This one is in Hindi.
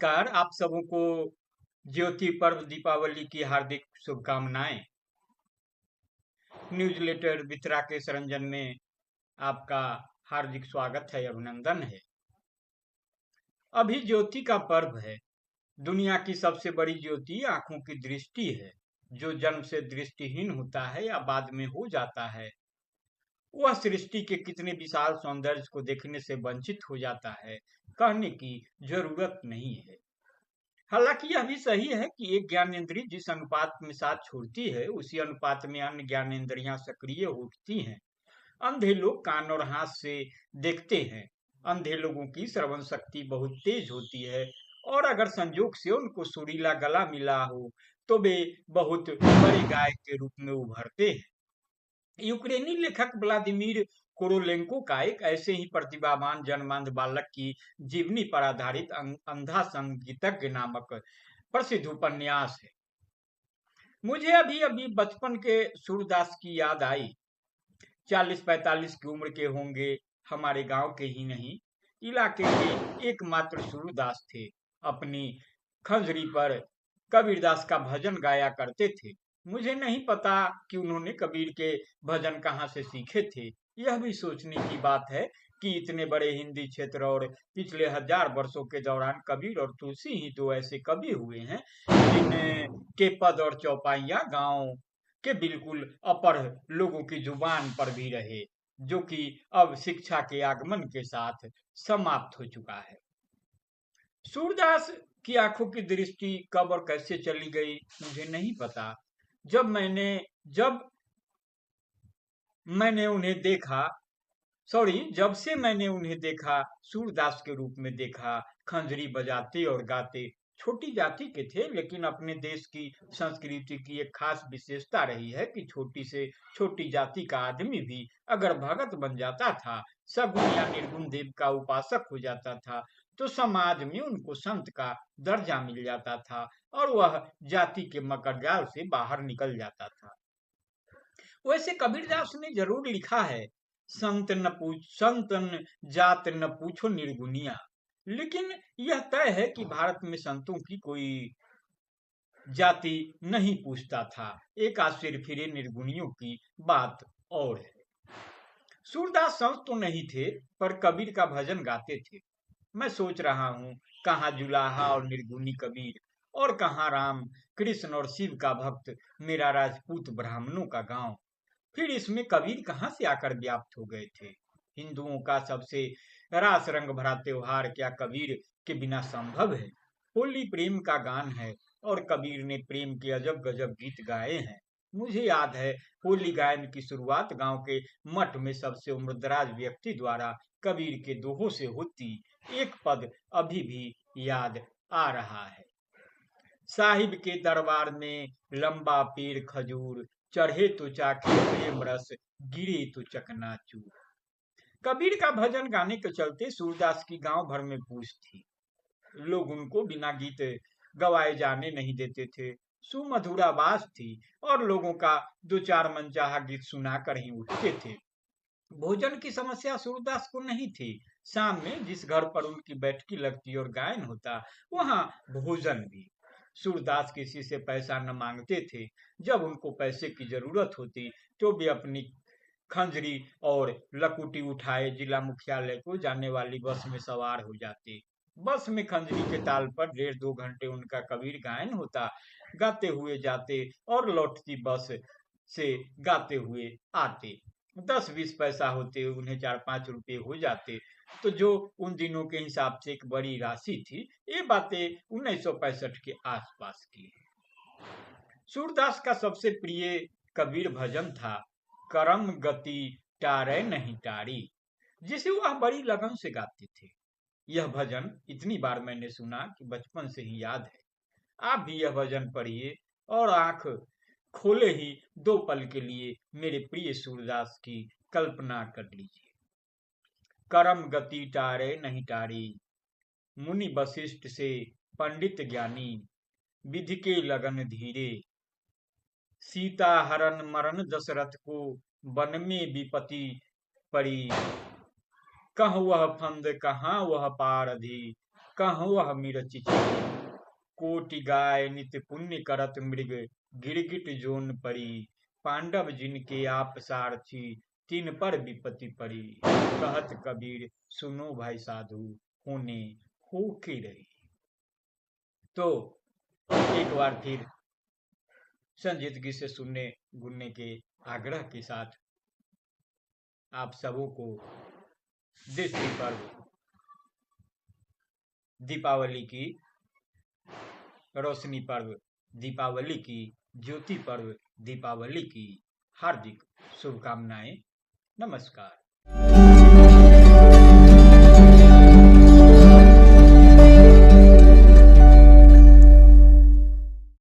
नमस्कार। आप सबों को ज्योति पर्व दीपावली की हार्दिक शुभकामनाएं। न्यूज़लेटर वितरा के सरंजन में आपका हार्दिक स्वागत है, अभिनंदन है। अभी ज्योति का पर्व है। दुनिया की सबसे बड़ी ज्योति आंखों की दृष्टि है। जो जन्म से दृष्टिहीन होता है या बाद में हो जाता है, वह सृष्टि के कितने विशाल सौंदर्य को देखने से वंचित हो जाता है, कहने की जरूरत नहीं है। हालांकि यह भी सही है कि एक ज्ञानेंद्रिय जिस अनुपात में साथ छोड़ती है, उसी अनुपात में अन्य ज्ञानेंद्रियां सक्रिय होती हैं। अंधे लोग कान और हाथ से देखते हैं। अंधे लोगों की श्रवण शक्ति बहुत तेज होती है, और अगर संजोग से उनको सुरीला गला मिला हो तो वे बहुत बड़े गायक के रूप में उभरते हैं। यूक्रेनी लेखक व्लादिमीर कोरोलेंको का एक ऐसे ही प्रतिभावान जन्मंध बालक की जीवनी पर आधारित अंधा संगीतज्ञ नामक प्रसिद्ध उपन्यास है। मुझे अभी अभी बचपन के सूरदास की याद आई। 40-45 की उम्र के होंगे। हमारे गांव के ही नहीं, इलाके के एकमात्र सूरदास थे। अपनी खंजरी पर कबीरदास का भजन गाया करते थे। मुझे नहीं पता कि उन्होंने कबीर के भजन कहाँ से सीखे थे। यह भी सोचने की बात है कि इतने बड़े हिंदी क्षेत्र और पिछले 1000 वर्षों के दौरान कबीर और तुलसी ही दो ऐसे कवि हुए हैं जिन के पद और चौपाइयां गांव के बिल्कुल अपढ़ लोगों की जुबान पर भी रहे, जो कि अब शिक्षा के आगमन के साथ समाप्त हो चुका है। सूरदास की आंखों की दृष्टि कब और कैसे चली गई मुझे नहीं पता। जब मैंने उन्हें देखा जब से मैंने उन्हें देखा, सूरदास के रूप में देखा, खंजरी बजाते और गाते। छोटी जाति के थे, लेकिन अपने देश की संस्कृति की एक खास विशेषता रही है कि छोटी से छोटी जाति का आदमी भी अगर भगत बन जाता था, सगुण या निर्गुण देव का उपासक हो जाता था, तो समाज में उनको संत का दर्जा मिल जाता था और वह जाति के मकड़जाल से बाहर निकल जाता था। वैसे कबीरदास ने जरूर लिखा है, संतन जात न पूछो निर्गुनिया। लेकिन यह तय है कि भारत में संतों की कोई जाति नहीं पूछता था। एक आश्चर्य फिरे निर्गुणियों की बात और है। सूरदास संत तो नहीं थे, पर कबीर का भजन गाते थे। मैं सोच रहा हूँ, कहाँ जुलाहा और निर्गुणी कबीर, और कहाँ राम कृष्ण और शिव का भक्त मेरा राजपूत ब्राह्मणों का गांव। फिर इसमें कबीर कहाँ से आकर व्याप्त हो गए थे। हिंदुओं का सबसे रास रंग भरा त्योहार क्या कबीर के बिना संभव है। होली प्रेम का गान है, और कबीर ने प्रेम के अजब गजब गीत गाए हैं। मुझे याद है, होली गायन की शुरुआत गांव के मठ में सबसे उम्रदराज व्यक्ति द्वारा कबीर के दोहों से होती। एक पद अभी भी याद आ रहा है। साहिब के दरबार में लंबा पेड़ खजूर, चढ़े तो चाके प्रेम रस, गिरे तो चकनाचूर। कबीर का भजन गाने के चलते सूरदास की गांव भर में पूछ थी। लोग उनको बिना गीत गवाए जाने नहीं देते थे। सुमधुर आवाज थी, और लोगों का दो चार मनचाहा गीत सुनाकर ही उठते थे। भोजन की समस्या सूरदास को नहीं थी। शाम में जिस घर पर उनकी बैठकी लगती और गायन होता, वहां भोजन भी। सूरदास किसी से पैसा न मांगते थे। जब उनको पैसे की जरूरत होती तो वे अपनी खंजरी और लकुटी उठाए जिला मुख्यालय को जाने वाली बस में सवार हो जाते। बस में खंजरी के ताल पर 1.5-2 घंटे उनका कबीर गायन होता। गाते हुए जाते और लौटती बस से गाते हुए आते। 10-20 पैसा होते उन्हें 4-5 रुपए हो जाते, तो जो उन दिनों के हिसाब से एक बड़ी राशि थी। ये बातें 1965 के आसपास की। सूरदास का सबसे प्रिय कबीर भजन था, करम गति टारे नहीं टारी, जिसे वह बड़ी लगन से गाते थे। यह भजन इतनी बार मैंने सुना कि बचपन से ही याद है। आप भी यह भजन पढ़िए और आंख खोले ही 2 पल के लिए मेरे प्रिय सूरदास की कल्पना कर लीजिए। करम गति टारे नहीं टारी, मुनि वशिष्ठ से पंडित ज्ञानी, विधि के लगन धीरे, सीता हरण मरण दशरथ को वन में विपत्ति पड़ी, कह वह फंद कहाँ वह पारधी, कहवह मिर चिचिया। कोटि गाय नित्य पुण्य करत मृग, गिरगिट जोन परी। पांडव जिनके आप सारथी, तिन पर विपत्ति पड़ी। कहत कबीर सुनो भाई साधु, होने होके रही। तो एक बार फिर संजीदगी से सुनने गुनने के आग्रह के साथ आप सबों को दृष्टि पर्व दीपावली की रोशनी पर्व दीपावली की ज्योति पर्व दीपावली की हार्दिक शुभकामनाएं। नमस्कार।